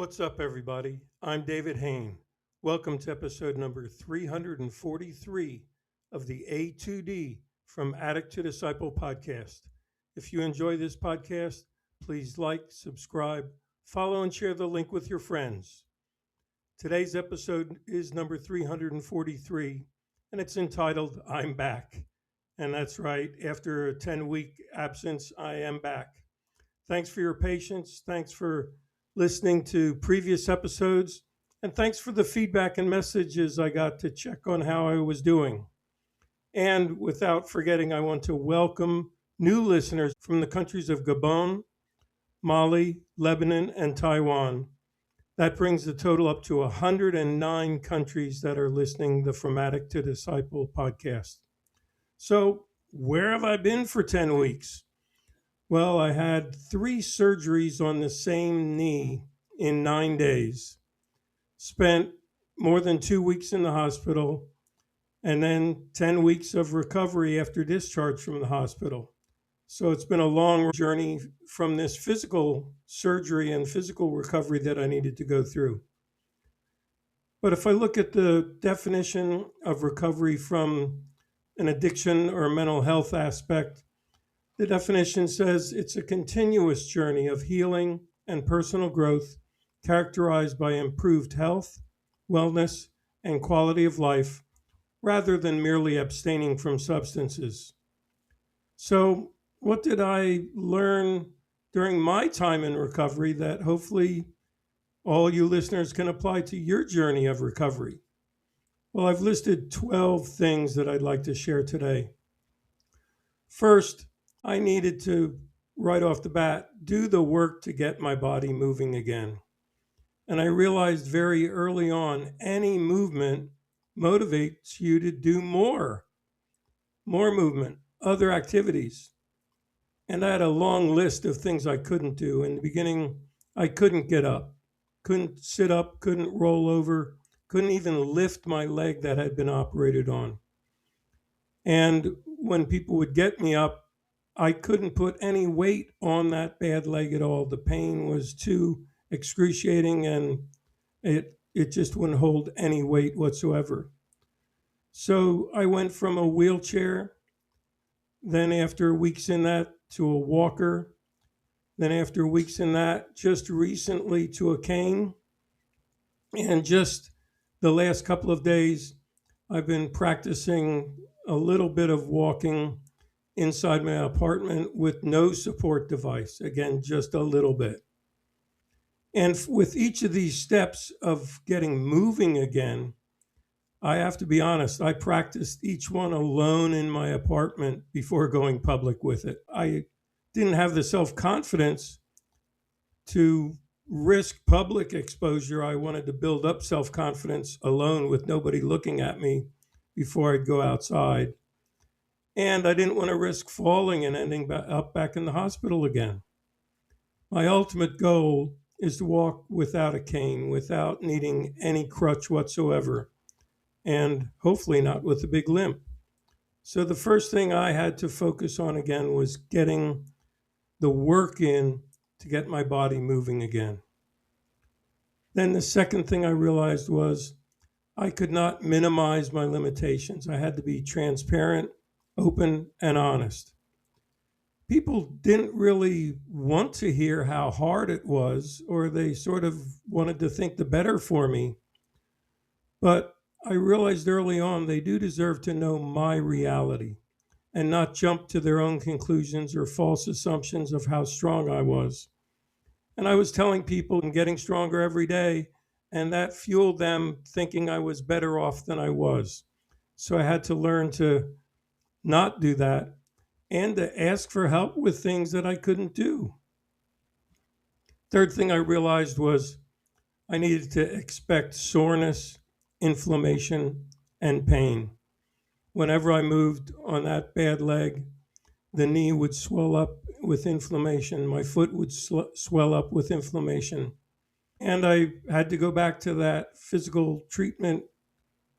What's up, everybody? I'm David Hain. Welcome to episode number 343 of the A2D from Addict to Disciple podcast. If you enjoy this podcast, please like, subscribe, follow, and share the link with your friends. Today's episode is number 343, and it's entitled I'm Back. And that's right, after a 10-week absence, I am back. Thanks for your patience. Thanks for listening to previous episodes. And thanks for the feedback and messages I got to check on how I was doing. And without forgetting, I want to welcome new listeners from the countries of Gabon, Mali, Lebanon, and Taiwan. That brings the total up to 109 countries that are listening to the From Addict to Disciple podcast. So, where have I been for 10 weeks? Well, I had 3 surgeries on the same knee in 9 days. Spent more than 2 weeks in the hospital, and then 10 weeks of recovery after discharge from the hospital. So it's been a long journey from this physical surgery and physical recovery that I needed to go through. But if I look at the definition of recovery from an addiction or mental health aspect, the definition says it's a continuous journey of healing and personal growth characterized by improved health, wellness, and quality of life, rather than merely abstaining from substances. So, what did I learn during my time in recovery that hopefully all you listeners can apply to your journey of recovery? Well, I've listed 12 things that I'd like to share today. First, I needed to, right off the bat, do the work to get my body moving again. And I realized very early on, any movement motivates you to do more movement, other activities. And I had a long list of things I couldn't do. In the beginning, I couldn't get up, couldn't sit up, couldn't roll over, couldn't even lift my leg that had been operated on. And when people would get me up, I couldn't put any weight on that bad leg at all. The pain was too excruciating, and it just wouldn't hold any weight whatsoever. So I went from a wheelchair, then after weeks in that, to a walker, then after weeks in that, just recently to a cane. And just the last couple of days, I've been practicing a little bit of walking inside my apartment with no support device. Again, just a little bit. And with each of these steps of getting moving again, I have to be honest, I practiced each one alone in my apartment before going public with it. I didn't have the self-confidence to risk public exposure. I wanted to build up self-confidence alone with nobody looking at me before I'd go outside. And I didn't want to risk falling and ending up back in the hospital again. My ultimate goal is to walk without a cane, without needing any crutch whatsoever, and hopefully not with a big limp. So the first thing I had to focus on again was getting the work in to get my body moving again. Then the second thing I realized was I could not minimize my limitations. I had to be transparent, open, and honest. People didn't really want to hear how hard it was, or they sort of wanted to think the better for me. But I realized early on they do deserve to know my reality and not jump to their own conclusions or false assumptions of how strong I was. And I was telling people I'm getting stronger every day, and that fueled them thinking I was better off than I was. So I had to learn to not do that and to ask for help with things that I couldn't do. Third thing I realized was I needed to expect soreness, inflammation, and pain. Whenever I moved on that bad leg, the knee would swell up with inflammation. My foot would swell up with inflammation. And I had to go back to that physical treatment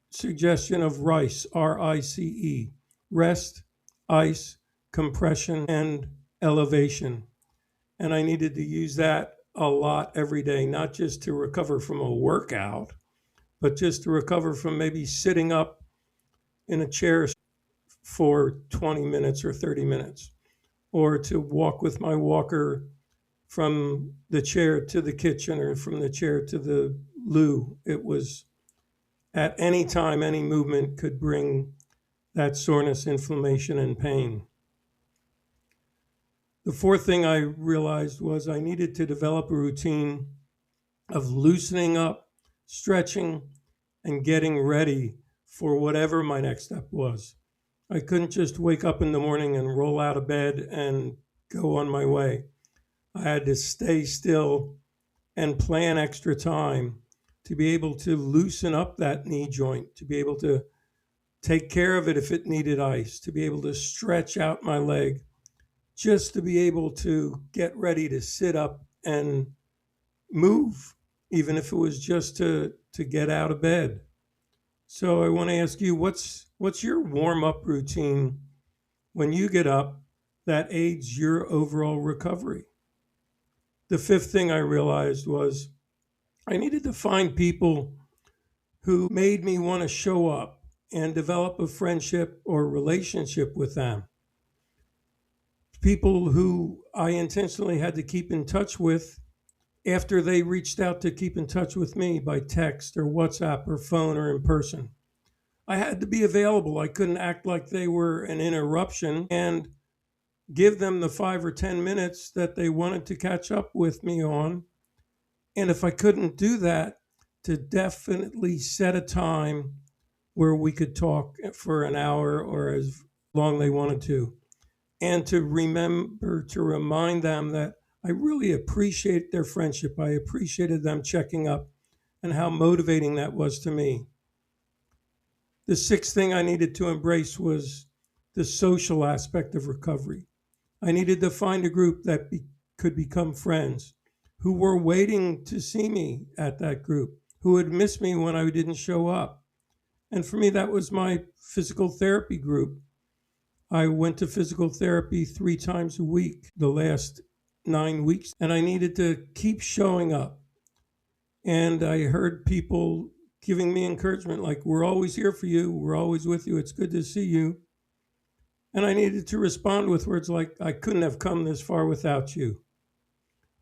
suggestion of RICE, R-I-C-E, rest, ice, compression, and elevation. And I needed to use that a lot every day, not just to recover from a workout, but just to recover from maybe sitting up in a chair for 20 minutes or 30 minutes, or to walk with my walker from the chair to the kitchen or from the chair to the loo. It was at any time, any movement could bring that soreness, inflammation, and pain. The fourth thing I realized was I needed to develop a routine of loosening up, stretching, and getting ready for whatever my next step was. I couldn't just wake up in the morning and roll out of bed and go on my way. I had to stay still and plan extra time to be able to loosen up that knee joint, to be able to take care of it if it needed ice, to be able to stretch out my leg, just to be able to get ready to sit up and move, even if it was just to get out of bed. So I want to ask you, what's your warm up routine when you get up that aids your overall recovery? The fifth thing I realized was I needed to find people who made me want to show up and develop a friendship or relationship with them. People who I intentionally had to keep in touch with after they reached out to keep in touch with me by text or WhatsApp or phone or in person. I had to be available. I couldn't act like they were an interruption and give them the 5 or 10 minutes that they wanted to catch up with me on. And if I couldn't do that, to definitely set a time where we could talk for an hour or as long they wanted to. And to remember to remind them that I really appreciate their friendship. I appreciated them checking up and how motivating that was to me. The sixth thing I needed to embrace was the social aspect of recovery. I needed to find a group that could become friends, who were waiting to see me at that group, who would miss me when I didn't show up. And for me, that was my physical therapy group. I went to physical therapy 3 times a week the last 9 weeks, and I needed to keep showing up. And I heard people giving me encouragement like, we're always here for you, we're always with you, it's good to see you. And I needed to respond with words like, I couldn't have come this far without you.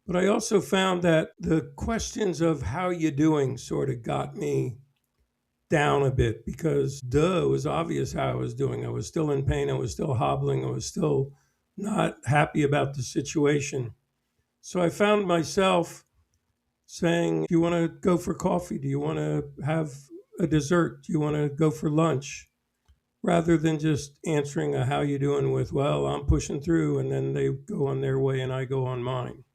But I also found that the questions of how you doing sort of got me down a bit because it was obvious how I was doing. I was still in pain. I was still hobbling. I was still not happy about the situation. So I found myself saying, do you want to go for coffee? Do you want to have a dessert? Do you want to go for lunch? Rather than just answering a how you doing with, well, I'm pushing through, and then they go on their way and I go on mine.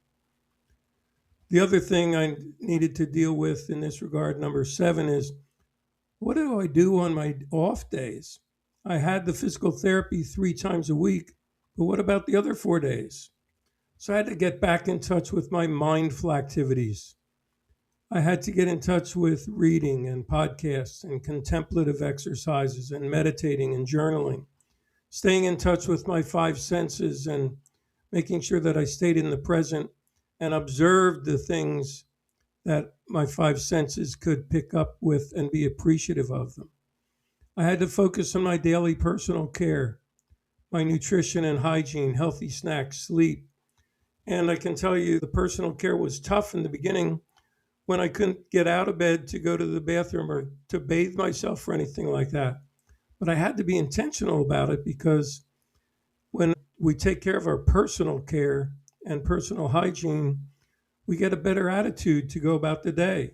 The other thing I needed to deal with in this regard, number 7, is what do I do on my off days? I had the physical therapy 3 times a week, but what about the other 4 days? So I had to get back in touch with my mindful activities. I had to get in touch with reading and podcasts and contemplative exercises and meditating and journaling, staying in touch with my 5 senses and making sure that I stayed in the present and observed the things that my 5 senses could pick up with and be appreciative of them. I had to focus on my daily personal care, my nutrition and hygiene, healthy snacks, sleep. And I can tell you the personal care was tough in the beginning when I couldn't get out of bed to go to the bathroom or to bathe myself or anything like that. But I had to be intentional about it because when we take care of our personal care and personal hygiene, we get a better attitude to go about the day.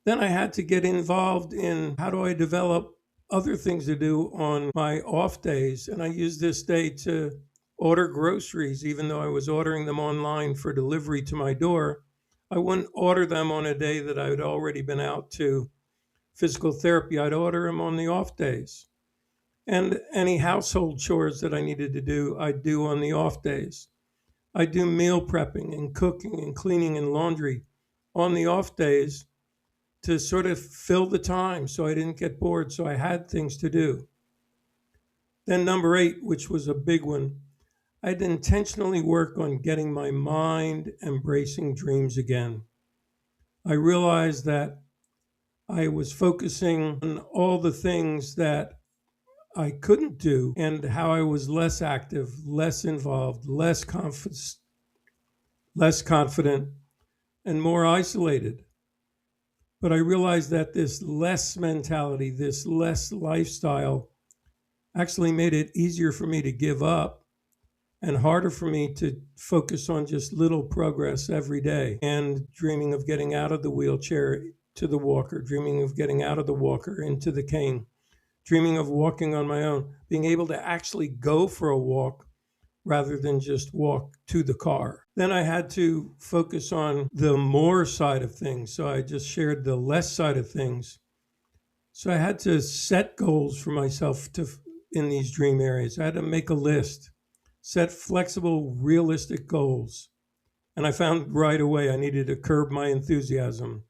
Then I had to get involved in how do I develop other things to do on my off days. And I used this day to order groceries, even though I was ordering them online for delivery to my door. I wouldn't order them on a day that I had already been out to physical therapy. I'd order them on the off days. And any household chores that I needed to do, I'd do on the off days. I do meal prepping and cooking and cleaning and laundry on the off days to sort of fill the time so I didn't get bored, so I had things to do. Then number 8, which was a big one, I'd intentionally work on getting my mind embracing dreams again. I realized that I was focusing on all the things that I couldn't do and how I was less active, less involved, less confident, and more isolated. But I realized that this less mentality, this less lifestyle, actually made it easier for me to give up and harder for me to focus on just little progress every day and dreaming of getting out of the wheelchair to the walker, dreaming of getting out of the walker into the cane, dreaming of walking on my own, being able to actually go for a walk rather than just walk to the car. Then I had to focus on the more side of things. So I just shared the less side of things. So I had to set goals for myself in these dream areas. I had to make a list, set flexible, realistic goals. And I found right away I needed to curb my enthusiasm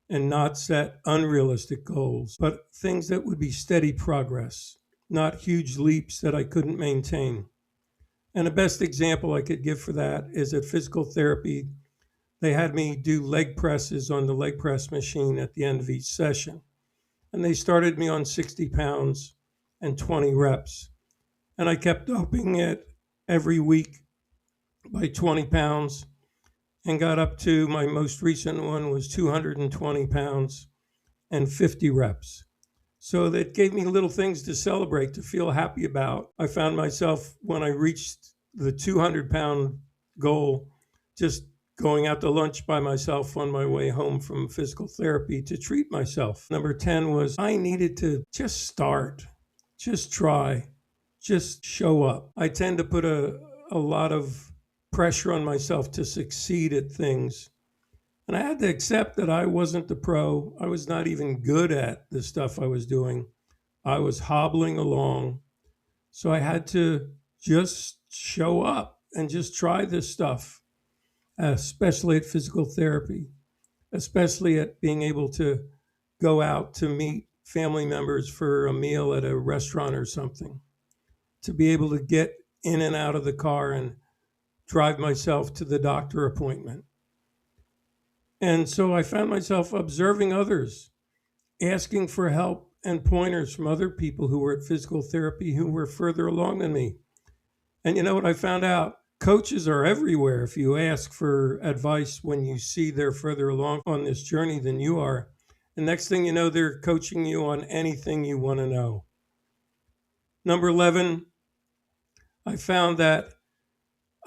and not set unrealistic goals, but things that would be steady progress, not huge leaps that I couldn't maintain. And the best example I could give for that is at physical therapy, they had me do leg presses on the leg press machine at the end of each session. And they started me on 60 pounds and 20 reps. And I kept upping it every week by 20 pounds and got up to my most recent one was 220 pounds and 50 reps. So that gave me little things to celebrate, to feel happy about. I found myself, when I reached the 200-pound goal, just going out to lunch by myself on my way home from physical therapy to treat myself. Number 10 was I needed to just start, just try, just show up. I tend to put a lot of pressure on myself to succeed at things. And I had to accept that I wasn't the pro. I was not even good at the stuff I was doing. I was hobbling along. So I had to just show up and just try this stuff, especially at physical therapy, especially at being able to go out to meet family members for a meal at a restaurant or something, to be able to get in and out of the car and drive myself to the doctor appointment. And so I found myself observing others, asking for help and pointers from other people who were at physical therapy who were further along than me. And you know what I found out? Coaches are everywhere. If you ask for advice when you see they're further along on this journey than you are, the next thing you know, they're coaching you on anything you want to know. Number 11, I found that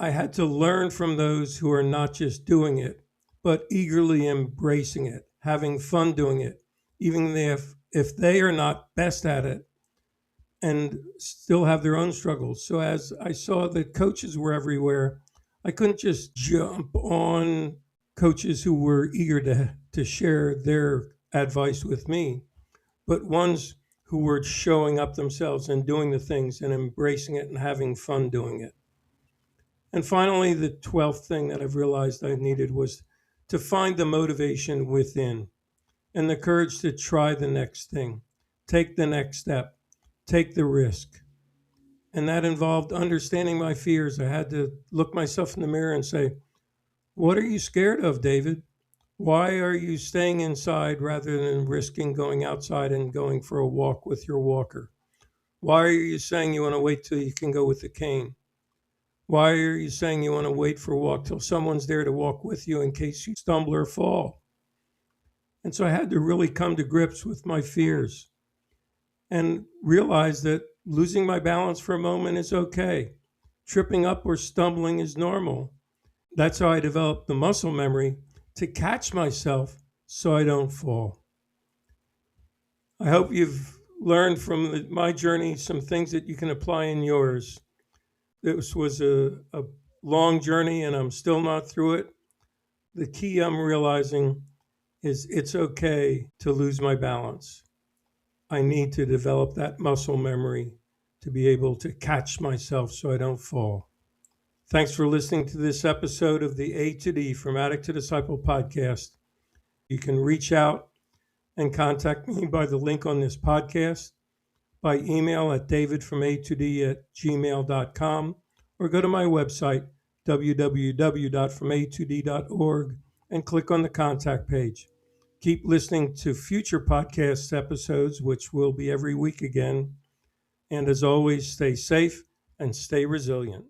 I had to learn from those who are not just doing it, but eagerly embracing it, having fun doing it, even if they are not best at it and still have their own struggles. So as I saw that coaches were everywhere, I couldn't just jump on coaches who were eager to share their advice with me, but ones who were showing up themselves and doing the things and embracing it and having fun doing it. And finally, the 12th thing that I've realized I needed was to find the motivation within and the courage to try the next thing, take the next step, take the risk. And that involved understanding my fears. I had to look myself in the mirror and say, what are you scared of, David? Why are you staying inside rather than risking going outside and going for a walk with your walker? Why are you saying you want to wait till you can go with the cane? Why are you saying you want to wait for a walk till someone's there to walk with you in case you stumble or fall? And so I had to really come to grips with my fears and realize that losing my balance for a moment is okay. Tripping up or stumbling is normal. That's how I developed the muscle memory to catch myself so I don't fall. I hope you've learned from my journey some things that you can apply in yours. This was a long journey and I'm still not through it. The key I'm realizing is it's okay to lose my balance. I need to develop that muscle memory to be able to catch myself so I don't fall. Thanks for listening to this episode of the A to D from Addict to Disciple podcast. You can reach out and contact me by the link on this podcast, by email at davidfroma2d@gmail.com, or go to my website, www.from2d.org, and click on the contact page. Keep listening to future podcast episodes, which will be every week again. And as always, stay safe and stay resilient.